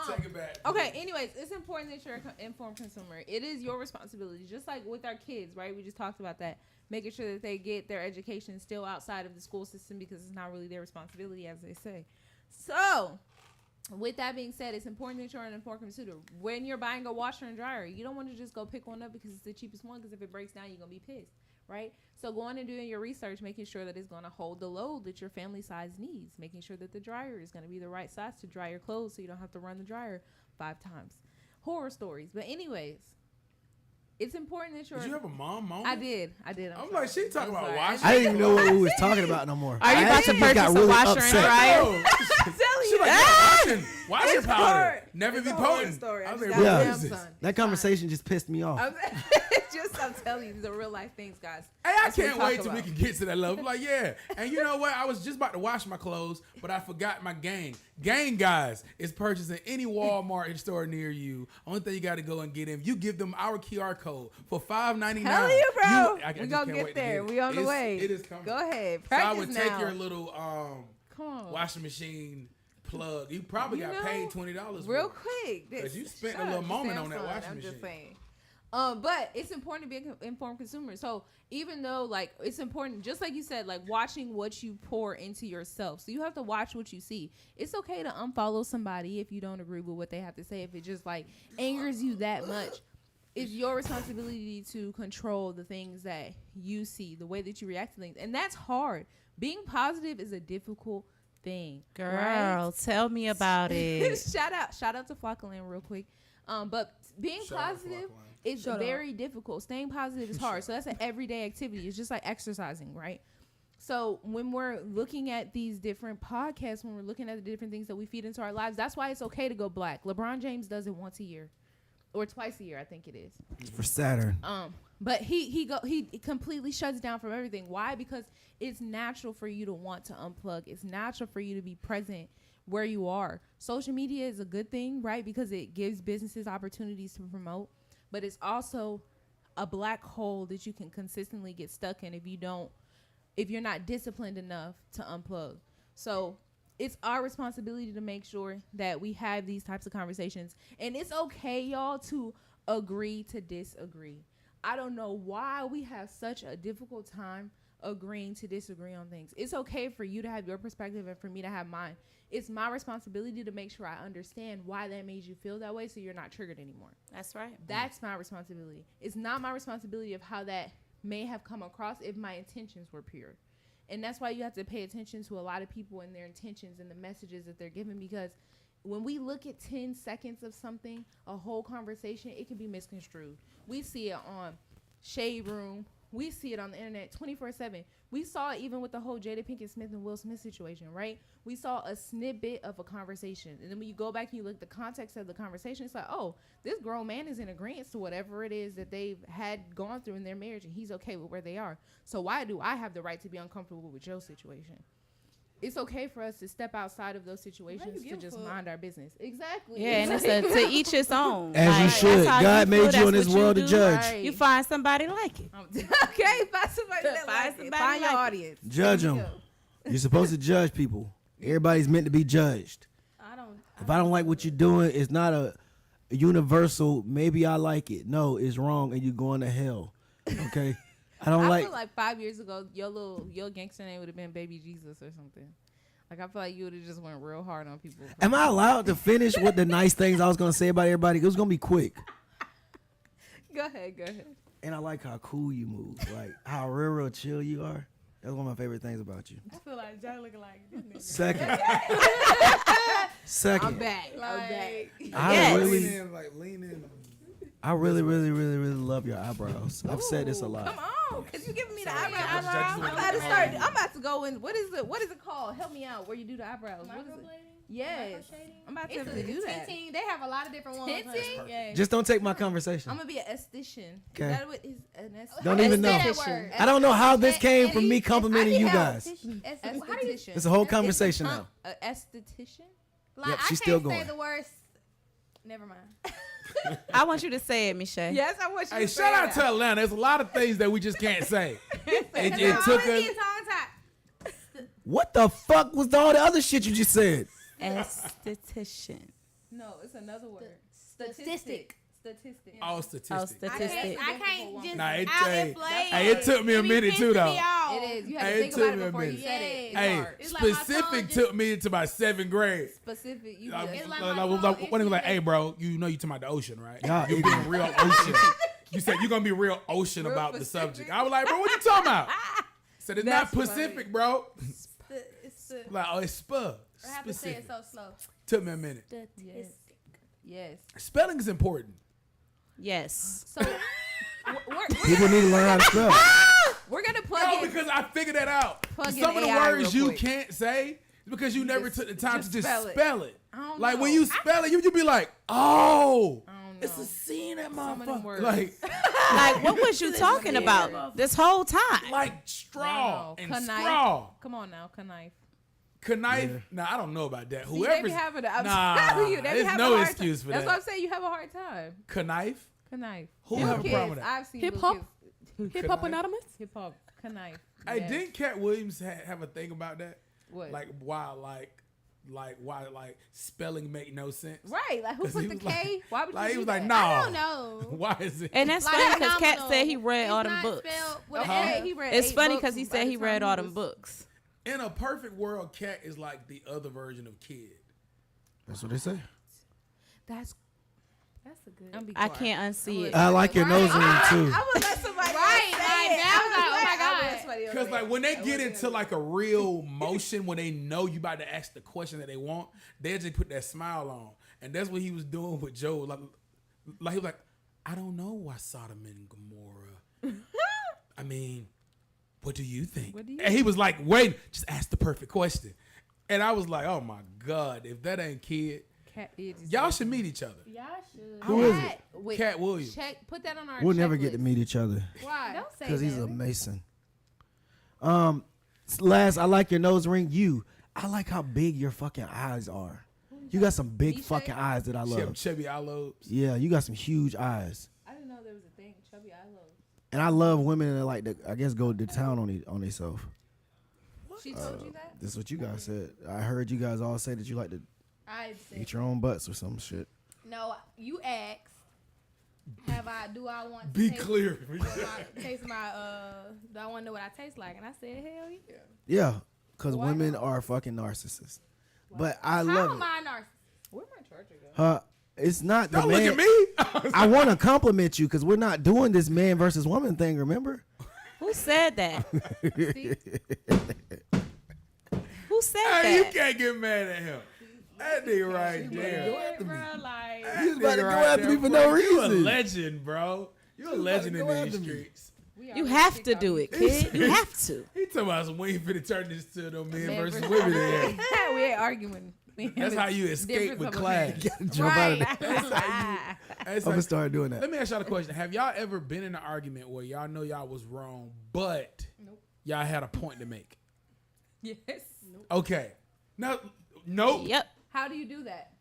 Take it back. Okay, anyways, it's important that you're an informed consumer. It is your responsibility, just like with our kids, right? We just talked about that. Making sure that they get their education still outside of the school system because it's not really their responsibility, as they say. So, with that being said, it's important that you're an informed consumer. When you're buying a washer and dryer, you don't want to just go pick one up because it's the cheapest one, because if it breaks down, you're going to be pissed, right? So going and doing your research, making sure that it's going to hold the load that your family size needs, making sure that the dryer is going to be the right size to dry your clothes so you don't have to run the dryer 5 times. Horror stories. But anyways, it's important that you're... Did you have a mom moment? I did. I'm like, she talking about washing. I didn't even know what we was talking about no more. Are you about to purchase a washer and dryer? I'm telling She you. like, washing It's powder. hard. Never It's be a horror potent. story. I was I like, just what got is damn this? son. That conversation just pissed me off. I'm telling you, these are real life things, guys. Hey, I That's what can't we wait talk till we about. can get to that level. Like, yeah. And you know what? I was just about to wash my clothes, but I forgot my gang. Gang, guys, is purchasing any Walmart store near you. Only thing you got to go and get in. You give them our QR code for $5.99. Hell yeah, bro. I We just gonna can't get wait to there. it. We on the way. It is coming. Go ahead. So I Practice would now. take your little Come on. washing machine plug. You probably You got know, paid $20 real for quick. Because you spent Shut a little up, moment on that Samsung, washing I'm machine. just saying. But it's important to be an informed consumer. So even though, like, it's important, just like you said, like watching what you pour into yourself. So you have to watch what you see. It's okay to unfollow somebody if you don't agree with what they have to say. If it just like angers you that much, it's your responsibility to control the things that you see, the way that you react to things, and that's hard. Being positive is a difficult thing. Girl, right? tell me about it. shout out to Flockaland real quick. But being Shout out positive Flockaland. is very difficult. Staying positive is hard. So that's an everyday activity. It's just like exercising, right? So when we're looking at these different podcasts, when we're looking at the different things that we feed into our lives, that's why it's okay to go black. LeBron James does it once a year or twice a year, I think it is. It's for Saturn. But he completely shuts down from everything. Why? Because it's natural for you to want to unplug. It's natural for you to be present where you are. Social media is a good thing, right? Because it gives businesses opportunities to promote, but it's also a black hole that you can consistently get stuck in if you're not disciplined enough to unplug. So it's our responsibility to make sure that we have these types of conversations. And it's okay, y'all, to agree to disagree. I don't know why we have such a difficult time agreeing to disagree on things. It's okay for you to have your perspective and for me to have mine. It's my responsibility to make sure I understand why that made you feel that way so you're not triggered anymore. That's right. That's my responsibility. It's not my responsibility of how that may have come across if my intentions were pure. And that's why you have to pay attention to a lot of people and their intentions and the messages that they're giving, because when we look at 10 seconds of something, a whole conversation, it can be misconstrued. We see it on Shade Room. We see it on the internet 24/7. We saw it even with the whole Jada Pinkett Smith and Will Smith situation, right? We saw a snippet of a conversation. And then when you go back and you look at the context of the conversation, it's like, oh, this grown man is in agreement to whatever it is that they've had gone through in their marriage, and he's okay with where they are. So why do I have the right to be uncomfortable with your situation? It's okay for us to step outside of those situations to just mind our business. Exactly. Yeah, and it's to each his own. As you Like, should. that's how God feel, made you in that's this what world to do. judge. Right. You find somebody like it. Okay, find somebody that Find like somebody it. Find your like it. audience. Judge them. You're supposed to judge people. Everybody's meant to be judged. If I don't like what you're doing, it's not a universal, maybe I like it. No, it's wrong and you're going to hell. Okay? I feel like 5 years ago, your gangster name would have been Baby Jesus or something. Like, I feel like you would have just went real hard on people. Am I allowed to finish with the nice things I was going to say about everybody? It was going to be quick. Go ahead. And I like how cool you move. Like, how real chill you are. That's one of my favorite things about you. I feel like Jay looking like this nigga. Second. I'm back. I Lean in. I really, really, really, really love your eyebrows. I've said this a lot. Come on, because you're giving me the eyebrow. eyebrows. I'm about to go in. What is it called? Help me out. Where you do the eyebrows? What is it? Yes. I'm about to have to do that. Tinting. They have a lot of different ones. Tinting? Yeah. Just don't take my conversation. I'm gonna be an esthetician. Okay. Is that what is an esthetician? Don't even know. word? I don't know how this came from me complimenting you guys. Esthetician. It's a whole conversation now. An esthetician? Like, Yep, I she's can't still say going. the words. Never mind. I want you to say it, Michelle. Yes, I want you Hey, to say shout out that. to Atlanta. There's a lot of things that we just can't say. It I'm took always us. getting tongue-tied. What the fuck was all the other shit you just said? Esthetician. No, it's another word. Statistic. Statistic. All statistics. Statistic. I can't just Nah, it, out it took me a minute too, though. It is. You have to think about it before you said it. It's Hey, hard. It's like my specific tongue just- took me to my 7th grade. Specific. You Like, It's like when my he was phone, like, it's hey, just- bro, you know you talking about the ocean, right? Yeah, You it being is. real ocean. You said you're gonna be real ocean Real about the Pacific. subject. I was like, bro, what you talking about? Said it's That's not Pacific, bro. It's the, Like, oh, it's spa. I have to say it Specific. so slow. Took me a minute. Statistic. Yes. Spelling is important. Yes. So People need to learn how to spell. we're gonna plug No, in. because I figured that out. Plug in Some of the AI words real you quick. can't say is because you never Just- took the time just to just spell it. spell it. I don't Like know. when you spell it, you be like, oh, I don't it's know. a C in that Some of them motherfucker. words. Like, Like, what was you talking about this whole time? like straw No, and connive. straw. Come on now, connive. Connive. Yeah. Nah, I don't know about that. See, they Whoever's be having. I'm nah, telling you, they be there's having no a hard excuse time. for That's that. what I'm saying. You have a hard time. Connive. Connive. Who Little have a problem kids, with that? I've seen Hip little hop? kids. Hip Hop Connive. Anonymous? Hip hop. Connive. Hey, Yes. didn't Cat Williams have a thing about that? What? Like why, why spelling make no sense? Right. Like who 'Cause put he the was K? like- Why would Like you he was do like, that? nah. I don't know. Why is it? And that's Like, funny because Kat phenomenal. said he read It's all them not books. spelled with Okay, an A. he read It's 8 funny books because he by said the he time read all them was- books. In a perfect world, Cat is like the other version of Kid. That's what they say. That's. That's a good. I'm be I quiet. can't unsee it. I like your nose ring too. I would let somebody Right, else say like, it. that was I like, oh my I God. would let somebody else Because say like it. when they I get wouldn't into let like a real motion, when they know you about to ask the question that they want, they just put that smile on, and that's what he was doing with Joe. Like he was like, I don't know why Sodom and Gomorrah. I mean, what do you think? What do you And he was like, wait, just ask the perfect question. And I was like, oh my God, if that ain't Kid, Cat is y'all should meet each other. Y'all should. Who is it? Wait, Cat Williams. check. Put that on our. We'll never get to checklist. meet each other Why? Don't say because he's that. a Mason. Last, I like your nose ring. I like how big your fucking eyes are. You got some big Nisha? fucking eyes that I She have love. chubby eye lobes. Yeah, you got some huge eyes. I didn't know there was a thing. Chubby eyelid. And I love women that like to, I guess, go to town on themselves. She told you that? This is what you guys said. I heard you guys all say that you like to I said, eat your own butts or some shit. no, you asked. Do I want to Be taste, clear. taste my do I want to know what I taste like? And I said, hell yeah. Yeah, because Why women not? are fucking narcissists. But I How love am it. I a narcissist? Where my charger go? It's not the Don't man. look at me. I want to compliment you because we're not doing this man versus woman thing. Remember? Who said that? See? Who said Hey, you that? can't get mad at him. That nigga right Yeah, there. bro, like That You was about to nigga go right after there, me for bro. no You a reason. legend, bro. You a legend in go these after me. streets. You have to do it, kid. You have to. He talking about some when you finna turn this to the men Man versus versus women. There. we ain't arguing. That's how you escape with class. Jump out of there. That's I'm how gonna start doing that. Let me ask y'all a question. Have y'all ever been in an argument where y'all know y'all was wrong, but y'all had a point to make? Yes. Okay. Now, nope. Yep. How do you do that?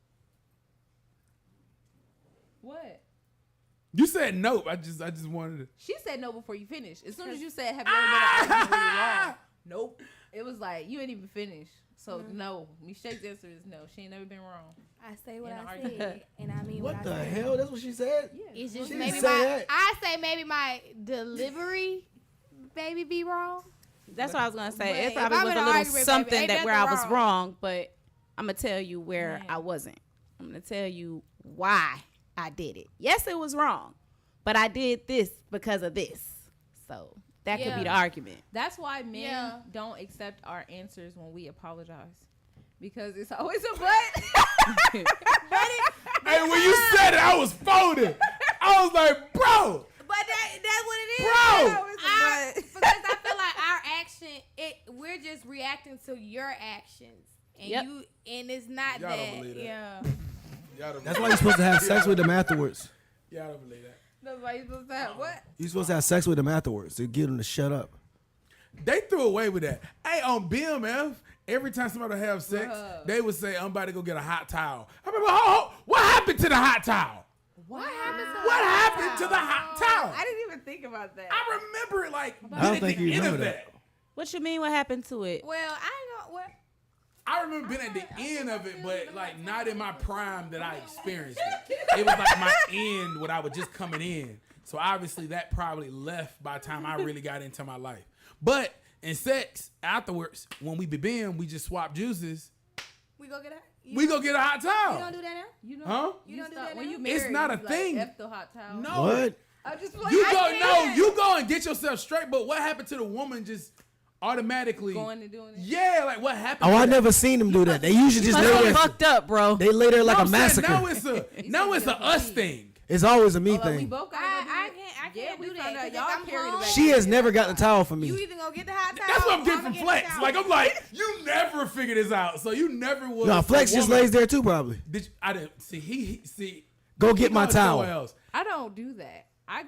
What? You said nope. I just wanted to. She said no before you finished. As soon as you said, have you ever been in an argument where you're wrong? Nope. It was like, you ain't even finished. So, no. Michelle's answer is no. She ain't never been wrong. I say what In an I argument. said, and I mean What what the I said. hell? That's what she said. Yeah. It's just She maybe didn't my. say that. I say maybe my delivery, maybe be wrong. That's what I was gonna say. But It if probably I'm was in a an little argument, baby, something ain't that where I nothing was wrong. wrong, but I'm gonna tell you where Man. I wasn't. I'm gonna tell you why I did it. Yes, it was wrong, but I did this because of this. So that could be the Yeah. argument. That's why men Yeah. don't accept our answers when we apologize. Because it's always a but. Hey, when you said it, I was folded. I was like, bro. But that's what it is. Bro! Because I feel like our action, we're just reacting to your actions, and Yep. and it's not Y'all that. don't believe that. Yeah. Y'all don't That's why you're supposed to have sex with them afterwards. Y'all don't believe that. That's why you supposed to have what? You're supposed to have sex with them afterwards to get them to shut up. They threw away with that. Hey, on BMF, every time somebody would have sex, Bruh. they would say, I'm about to go get a hot towel. I remember, what happened to the hot towel? What happened to What happened to the hot towel? I didn't even think about that. I remember it like I don't being at think the you end of remember that. that. What you mean? What happened to it? Well, I ain't gonna. Well, I remember being at the end of it, but like not in my prime that I experienced it. It was like my end when I was just coming in. So obviously that probably left by the time I really got into my life. But in sex, afterwards, when we be being, we just swap juices. We go get a. We go get a hot towel. You don't do that now. You know, Huh? You don't do that when now? you married, It's not a you, thing. Like, F the hot towel. No. What? I just feel like You I go can't. you go and get yourself straight, but what happened to the woman just automatically Going and doing it. Yeah, like what happened? Oh, to I that? never seen them do that. They usually just Must lay be there. fucked up, bro. They lay there like No, a I'm saying massacre. Now it's a us thing. It's always a me Oh, like, we thing. both gotta I go do it. can't Yeah, we do found that. out 'cause y'all if carried it I'm back. She has never got the towel for You me. either gonna get the hot towel. That's what I'm or getting I'ma from get the Flex. towel. Like I'm like, you never figured this out. So you never was. No, Flex a just woman. lays there too, probably. I didn't see. He see. Go he get my goes somewhere towel. else. I don't do that. I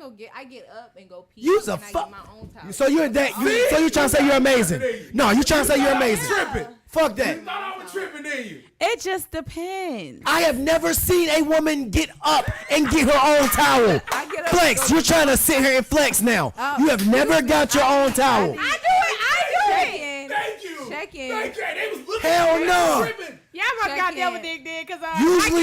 get up and go pee. You's a and I fuck. get my own towel. So you're that. So you trying to say you're amazing? No, you trying to say you're amazing? Tripping. Fuck that. You thought I was tripping, didn't you? It just depends. I have never seen a woman get up and get her own towel. I get up Flex, and go you're trying to sit here and flex now. You have never got your own towel. I do it. check in. Thank you. Check in. Thank you. They was looking Hell at me, no. tripping. Yeah, my Check goddamn in. dick did because Usually